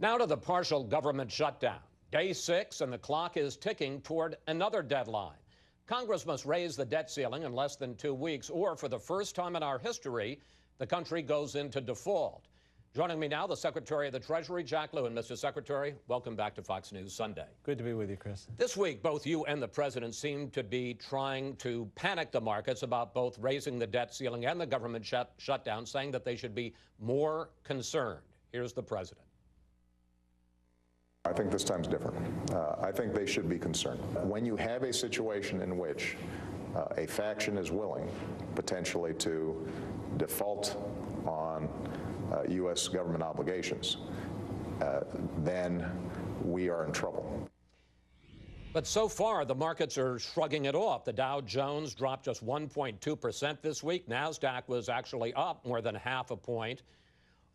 Now to the partial government shutdown. Day 6, and the clock is ticking toward another deadline. Congress must raise the debt ceiling in less than 2 weeks, or for the first time in our history, the country goes into default. Joining me now, the Secretary of the Treasury, Jack Lewin. Mr. Secretary, welcome back to Fox News Sunday. Good to be with you, Chris. This week, both you and the President seem to be trying to panic the markets about both raising the debt ceiling and the government shutdown, saying that they should be more concerned. Here's the President. I think this time's different. I think they should be concerned. When you have a situation in which a faction is willing, potentially, to default on U.S. government obligations, then we are in trouble. But so far, the markets are shrugging it off. The Dow Jones dropped just 1.2% this week. NASDAQ was actually up more than half a point.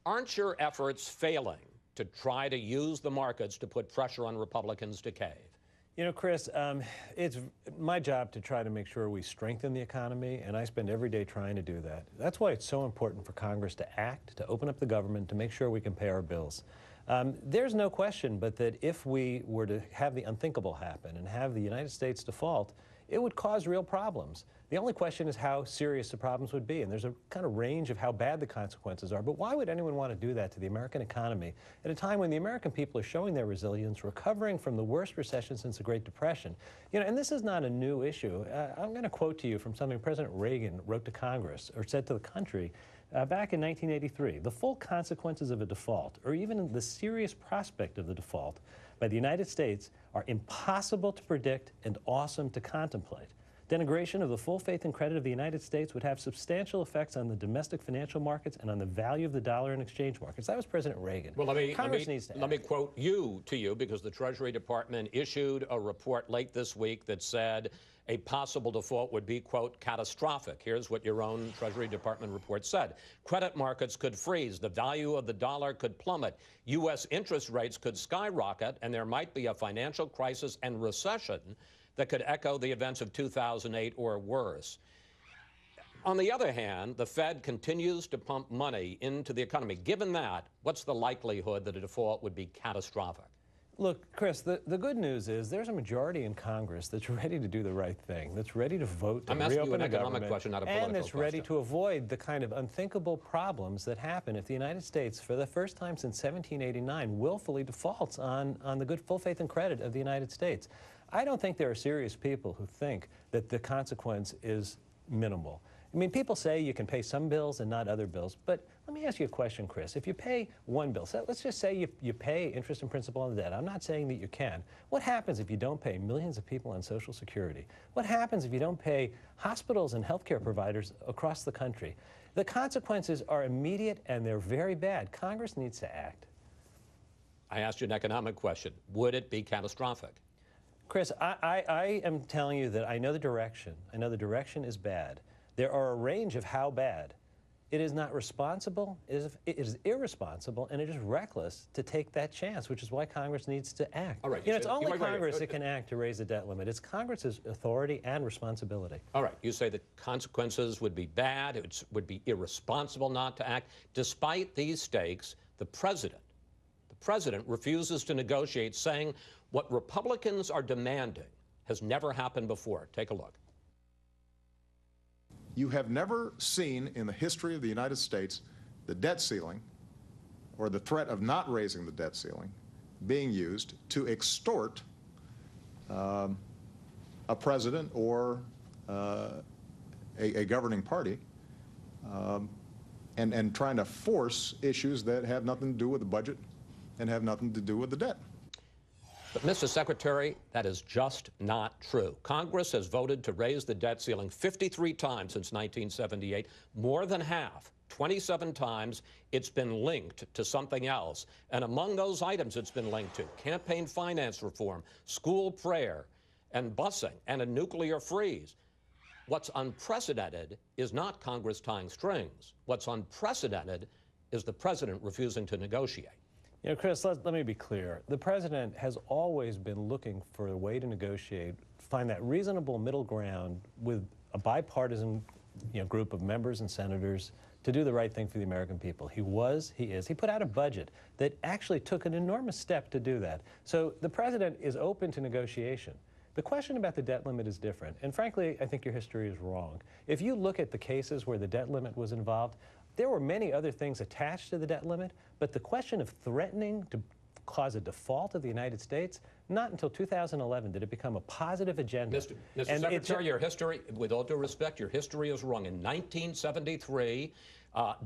Aren't your efforts failing to try to use the markets to put pressure on Republicans to cave? You know, Chris, it's my job to try to make sure we strengthen the economy, and I spend every day trying to do that. That's why it's so important for Congress to act, to open up the government, to make sure we can pay our bills. There's no question but that if we were to have the unthinkable happen and have the United States default, it would cause real problems. The only question is how serious the problems would be, and there's a kind of range of how bad the consequences are. But why would anyone want to do that to the American economy at a time when the American people are showing their resilience, recovering from the worst recession since the Great Depression? You know, and this is not a new issue. I'm going to quote to you from something President Reagan wrote to Congress, or said to the country, back in 1983. The full consequences of a default, or even the serious prospect of the default, by the United States are impossible to predict and awesome to contemplate. Denigration of the full faith and credit of the United States would have substantial effects on the domestic financial markets and on the value of the dollar and exchange markets. That was President Reagan. Well, let me quote you because the Treasury Department issued a report late this week that said a possible default would be, quote, catastrophic. Here's what your own Treasury Department report said. Credit markets could freeze. The value of the dollar could plummet. U.S. interest rates could skyrocket, and there might be a financial crisis and recession that could echo the events of 2008 or worse. On the other hand, the Fed continues to pump money into the economy. Given that, what's the likelihood that a default would be catastrophic? Look, Chris, the good news is there's a majority in Congress that's ready to do the right thing, that's ready to vote to reopen the government, question, not a political and that's ready to avoid the kind of unthinkable problems that happen if the United States, for the first time since 1789, willfully defaults on the good full faith and credit of the United States. I don't think there are serious people who think that the consequence is minimal. I mean, people say you can pay some bills and not other bills, but let me ask you a question, Chris. If you pay one bill, so let's just say you pay interest and principal on the debt. I'm not saying that you can. What happens if you don't pay millions of people on Social Security? What happens if you don't pay hospitals and healthcare providers across the country? The consequences are immediate and they're very bad. Congress needs to act. I asked you an economic question. Would it be catastrophic? Chris, I am telling you that I know the direction. I know the direction is bad. There are a range of how bad. It is not responsible, it is irresponsible, and it is reckless to take that chance, which is why Congress needs to act. All right, you know, it's only Congress that can act to raise the debt limit. It's Congress's authority and responsibility. All right, you say the consequences would be bad, it would be irresponsible not to act. Despite these stakes, the President refuses to negotiate, saying what Republicans are demanding has never happened before. Take a look. You have never seen in the history of the United States the debt ceiling or the threat of not raising the debt ceiling being used to extort a president or a governing party and trying to force issues that have nothing to do with the budget and have nothing to do with the debt. But, Mr. Secretary, that is just not true. Congress has voted to raise the debt ceiling 53 times since 1978, more than half. 27 times it's been linked to something else. And among those items it's been linked to campaign finance reform, school prayer, and busing, and a nuclear freeze. What's unprecedented is not Congress tying strings. What's unprecedented is the President refusing to negotiate. You know, Chris, let me be clear. The President has always been looking for a way to negotiate, find that reasonable middle ground with a bipartisan group of members and senators to do the right thing for the American people. He was, he is. He put out a budget that actually took an enormous step to do that. So the president is open to negotiation. The question about the debt limit is different, and frankly, I think your history is wrong. If you look at the cases where the debt limit was involved, there were many other things attached to the debt limit, but the question of threatening to cause a default of the United States, not until 2011 did it become a positive agenda. Mr. Secretary, your history, with all due respect, your history is wrong. In 1973,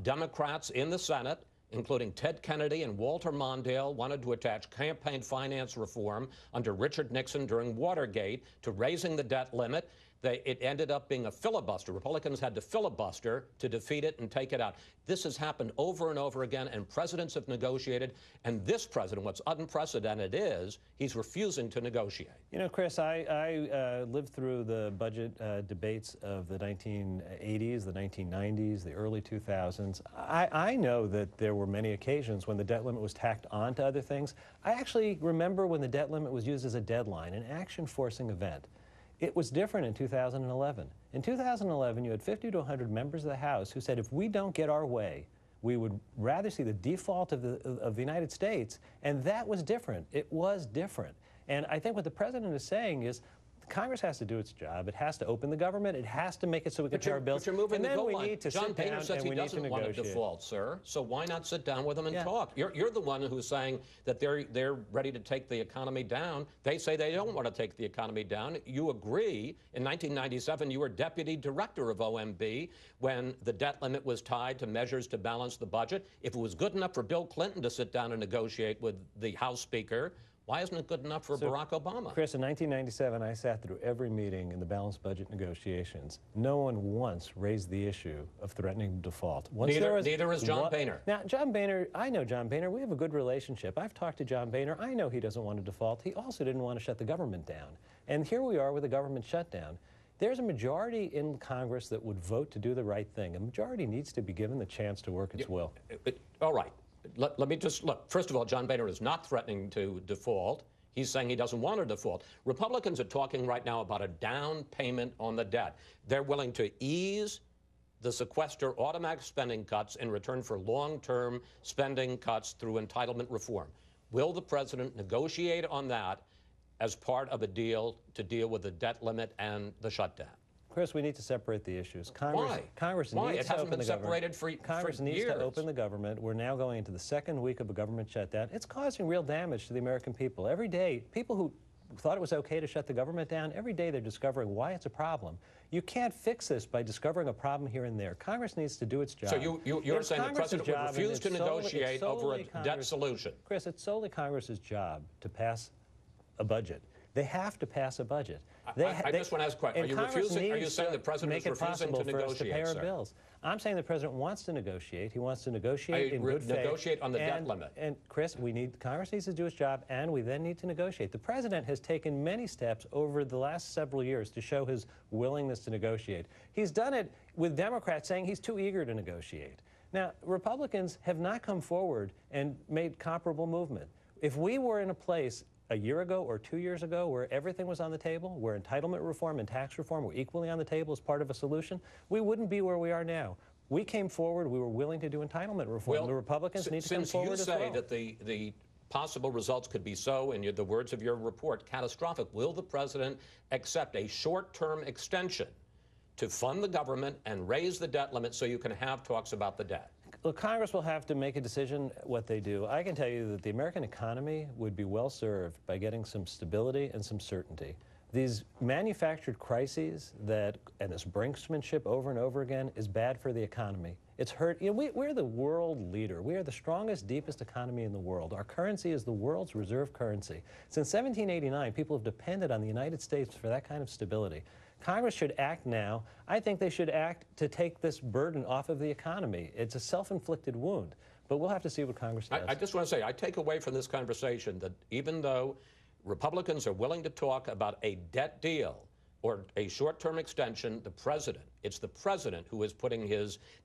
Democrats in the Senate, including Ted Kennedy and Walter Mondale, wanted to attach campaign finance reform under Richard Nixon during Watergate to raising the debt limit. It ended up being a filibuster. Republicans had to filibuster to defeat it and take it out. This has happened over and over again, and presidents have negotiated. And this president, what's unprecedented is, he's refusing to negotiate. You know, Chris, I lived through the budget debates of the 1980s, the 1990s, the early 2000s. I know that there were many occasions when the debt limit was tacked on to other things. I actually remember when the debt limit was used as a deadline, an action-forcing event. It was different in 2011. In 2011, you had 50 to 100 members of the House who said if we don't get our way, we would rather see the default of the United States, and that was different. It was different. And I think what the president is saying is Congress has to do its job. It has to open the government. It has to make it so we can pay our bills. But you're moving and the then goal we line. need to John sit Boehner down says and he we need to doesn't want to negotiate. default, sir. So why not sit down with them and Yeah. talk? You're the one who's saying that they're ready to take the economy down. They say they don't want to take the economy down. You agree. In 1997, you were deputy director of OMB when the debt limit was tied to measures to balance the budget. If it was good enough for Bill Clinton to sit down and negotiate with the House Speaker, why isn't it good enough for Barack Obama? Chris, in 1997, I sat through every meeting in the balanced budget negotiations. No one once raised the issue of threatening default. Neither is John Boehner. Now, John Boehner, I know John Boehner. We have a good relationship. I've talked to John Boehner. I know he doesn't want to default. He also didn't want to shut the government down. And here we are with a government shutdown. There's a majority in Congress that would vote to do the right thing. A majority needs to be given the chance to work its will. All right. Let me just look. First of all, John Boehner is not threatening to default. He's saying he doesn't want to default. Republicans are talking right now about a down payment on the debt. They're willing to ease the sequester automatic spending cuts in return for long-term spending cuts through entitlement reform. Will the president negotiate on that as part of a deal to deal with the debt limit and the shutdown? Chris, we need to separate the issues. Why? Congress Why? needs It to hasn't open been the government. separated for Congress needs years. to open the government. We're now going into the second week of a government shutdown. It's causing real damage to the American people. Every day, people who thought it was okay to shut the government down, every day they're discovering why it's a problem. You can't fix this by discovering a problem here and there. Congress needs to do its job. So you're saying the president would refuse to negotiate over a debt solution? Chris, it's solely Congress's job to pass a budget. They have to pass a budget. I just want to ask a question. Are you saying the president is refusing to negotiate, sir? Bills. I'm saying the president wants to negotiate. He wants to negotiate in good faith. Negotiate on the debt limit. And Chris, Congress needs to do its job, and we then need to negotiate. The president has taken many steps over the last several years to show his willingness to negotiate. He's done it with Democrats saying he's too eager to negotiate. Now, Republicans have not come forward and made comparable movement. If we were in a place a year ago or 2 years ago where everything was on the table, where entitlement reform and tax reform were equally on the table as part of a solution, we wouldn't be where we are now. We came forward. We were willing to do entitlement reform. Well, the Republicans need to come forward as well. Since you say that the possible results could be so, in the words of your report, catastrophic, will the president accept a short-term extension to fund the government and raise the debt limit so you can have talks about the debt? Well, Congress will have to make a decision what they do. I can tell you that the American economy would be well served by getting some stability and some certainty. These manufactured crises and this brinksmanship over and over again is bad for the economy. It's hurt. You know, we're the world leader. We are the strongest, deepest economy in the world. Our currency is the world's reserve currency. Since 1789, people have depended on the United States for that kind of stability. Congress should act now. I think they should act to take this burden off of the economy. It's a self-inflicted wound, but we'll have to see what Congress does. I just want to say, I take away from this conversation that even though Republicans are willing to talk about a debt deal or a short-term extension, it's the president who is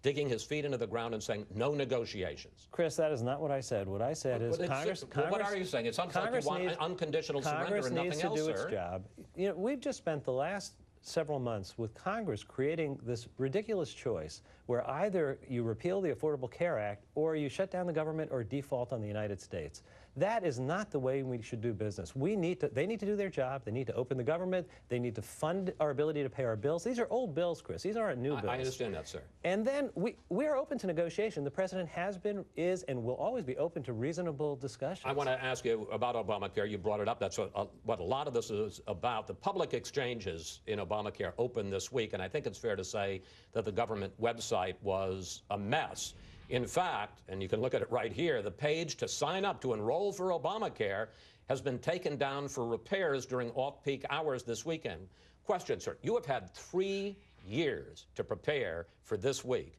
digging his feet into the ground and saying no negotiations. Chris, that is not what I said. What I said is Congress. What are you saying? It sounds like you want unconditional surrender and nothing else, sir. Congress needs to do its job. You know, we've just spent the last several months with Congress creating this ridiculous choice where either you repeal the Affordable Care Act or you shut down the government or default on the United States. That is not the way we should do business. They need to do their job. They need to open the government. They need to fund our ability to pay our bills. These are old bills, Chris. These aren't new bills. I understand that, sir. And then we are open to negotiation. The president has been, is, and will always be open to reasonable discussions. I want to ask you about Obamacare. You brought it up. That's what a lot of this is about. The public exchanges in Obamacare opened this week, and I think it's fair to say that the government website was a mess. In fact, and you can look at it right here, the page to sign up to enroll for Obamacare has been taken down for repairs during off-peak hours this weekend. Question, sir, you have had 3 years to prepare for this week.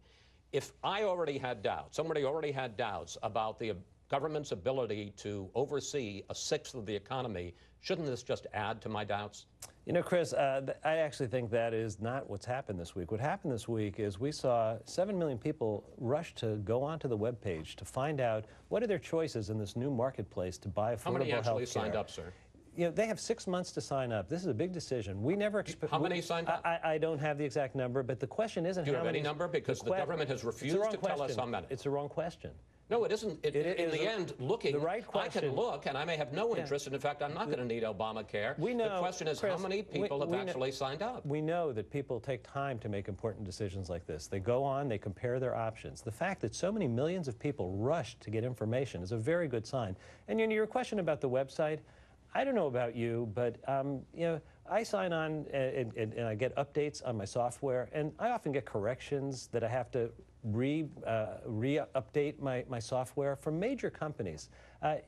If I already had doubts, somebody already had doubts about the government's ability to oversee a sixth of the economy, shouldn't this just add to my doubts? You know, Chris, I actually think that is not what's happened this week. What happened this week is we saw 7 million people rush to go onto the webpage to find out what are their choices in this new marketplace to buy affordable health care. How many actually signed up, sir? You know, they have 6 months to sign up. This is a big decision. We never expect. How many signed up? I don't have the exact number, but the question isn't Do you how have many. any number? Because the government has refused to tell us how many. It's the wrong question. No, it isn't. In the end, looking, the right question. I can look, and I may have no interest, and in fact, I'm not going to need Obamacare. We know, the question is, Chris, how many people have actually signed up? We know that people take time to make important decisions like this. They go on, they compare their options. The fact that so many millions of people rush to get information is a very good sign. And your question about the website, I don't know about you, but you know, I sign on and I get updates on my software, and I often get corrections that I have to re-update my software from major companies.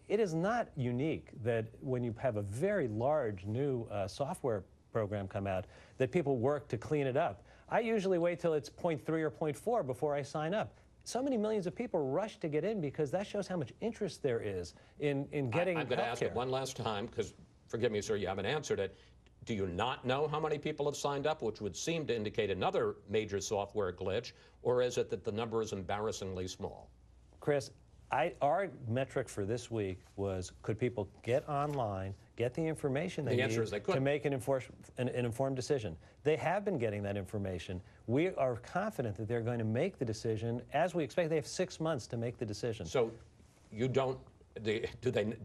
It is not unique that when you have a very large new software program come out, that people work to clean it up. I usually wait till it's 0.3 or 0.4 before I sign up. So many millions of people rush to get in because that shows how much interest there is in getting I'm going to ask it one last time, because, forgive me, sir, you haven't answered it. Do you not know how many people have signed up, which would seem to indicate another major software glitch, or is it that the number is embarrassingly small? Chris, our metric for this week was, could people get online, get the information they need to make an informed decision? They have been getting that information. We are confident that they're going to make the decision as we expect. They have 6 months to make the decision. So you don't, do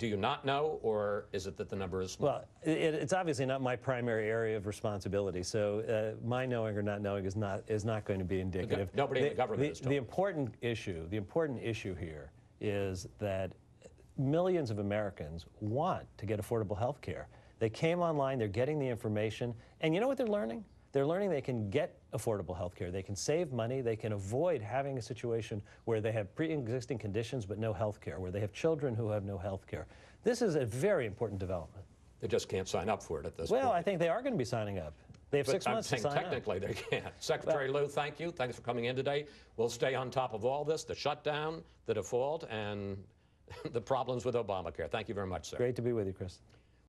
you not know, or is it that the number is small? Well, it's obviously not my primary area of responsibility, so my knowing or not knowing is not going to be indicative. Nobody in the government is told. The important issue here is that millions of Americans want to get affordable health care. They came online, they're getting the information, and you know what they're learning? They're learning they can get affordable health care. They can save money. They can avoid having a situation where they have pre-existing conditions but no health care, where they have children who have no health care. This is a very important development. They just can't sign up for it at this point. Well, I think they are going to be signing up. They have 6 months to sign up. Technically, they can't. Secretary Lew, thank you. Thanks for coming in today. We'll stay on top of all this, the shutdown, the default, and the problems with Obamacare. Thank you very much, sir. Great to be with you, Chris.